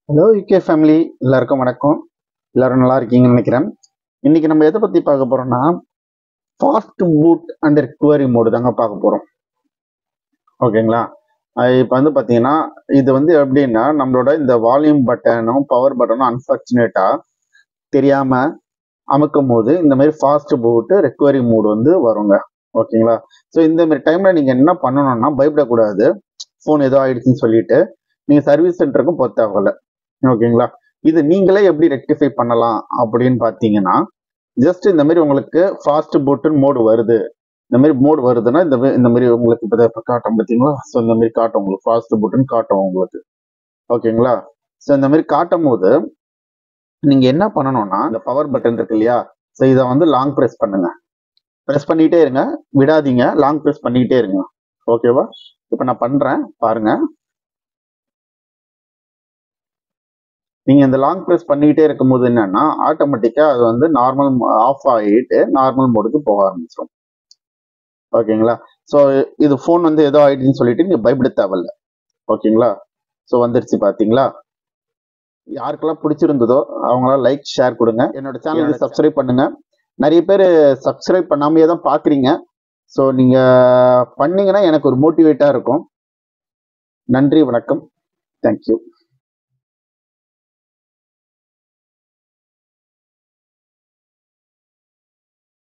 Hello UK family, எல்லாருக்கும் வணக்கம். எல்லாரும் நல்லா இருக்கீங்கன்னு நினைக்கிறேன். இன்னைக்கு நம்ம எதை பத்தி பார்க்க போறோம்னா, fast boot and recovery mode தாங்க பார்க்க போறோம். ஓகேங்களா? இப்போ பார்த்தீங்கன்னா, இது எப்படின்னா, நம்மளோட இந்த வால்யூம் பட்டனும் பவர் பட்டனும் அன்ஃபார்ச்சுனேட்டா தெரியாம அமுக்கும் போது இந்த மாதிரி ஃபாஸ்ட் பூட் ரெக்கவரி மோடு வருங்க. ஓகேங்களா? ஸோ இந்த மாதிரி டைம்ல நீங்க என்ன பண்ணணும்னா, பயப்படக்கூடாது. ஃபோன் ஏதோ ஆயிடுச்சுன்னு சொல்லிட்டு நீங்க சர்வீஸ் சென்டருக்கும் போக தேவையில்ல. ஓகேங்களா? இது நீங்களே எப்படி ரெக்டிஃபை பண்ணலாம் அப்படின்னு பார்த்தீங்கன்னா, ஜஸ்ட் இந்த மாதிரி உங்களுக்கு ஃபாஸ்ட் பூட்டுன்னு மோடு வருது. இந்த மாதிரி மோடு வருதுன்னா இந்த மாதிரி உங்களுக்கு இப்போ காட்டும் பார்த்தீங்களா? ஸோ இந்த மாதிரி காட்டும் உங்களுக்கு ஃபாஸ்ட் பூட்டுன்னு காட்டும் உங்களுக்கு. ஓகேங்களா? ஸோ இந்த மாதிரி காட்டும் போது நீங்க என்ன பண்ணணும்னா, இந்த பவர் பட்டன் இருக்கு இல்லையா? ஸோ இதை லாங் ப்ரெஸ் பண்ணுங்க. ப்ரெஸ் பண்ணிட்டே இருங்க, விடாதீங்க, லாங் ப்ரெஸ் பண்ணிக்கிட்டே இருங்க. ஓகேவா? இப்போ நான் பண்றேன் பாருங்க. நீங்க இந்த லாங் ப்ரெஸ் பண்ணிக்கிட்டே இருக்கும்போது என்னன்னா, ஆட்டோமேட்டிக்கா அது நார்மல் ஆஃப் ஆகிட்டு நார்மல் மோடுக்கு போக ஆரம்பிச்சிடும். ஓகேங்களா? ஸோ இது ஃபோன் ஏதோ ஆயிடுச்சுன்னு சொல்லிட்டு நீங்க பயப்பட தேவையில்ல. ஓகேங்களா? ஸோ வந்துருச்சு பாத்தீங்களா? யாருக்கெல்லாம் பிடிச்சிருந்ததோ அவங்களாம் லைக் ஷேர் கொடுங்க. என்னோட சேனலுக்கு சப்ஸ்கிரைப் பண்ணுங்க. நிறைய பேர் சப்ஸ்கிரைப் பண்ணாமையே தான் பாக்குறீங்க. ஸோ நீங்க பண்ணீங்கன்னா எனக்கு ஒரு மோட்டிவேட்டா இருக்கும். நன்றி, வணக்கம், தேங்க்யூ.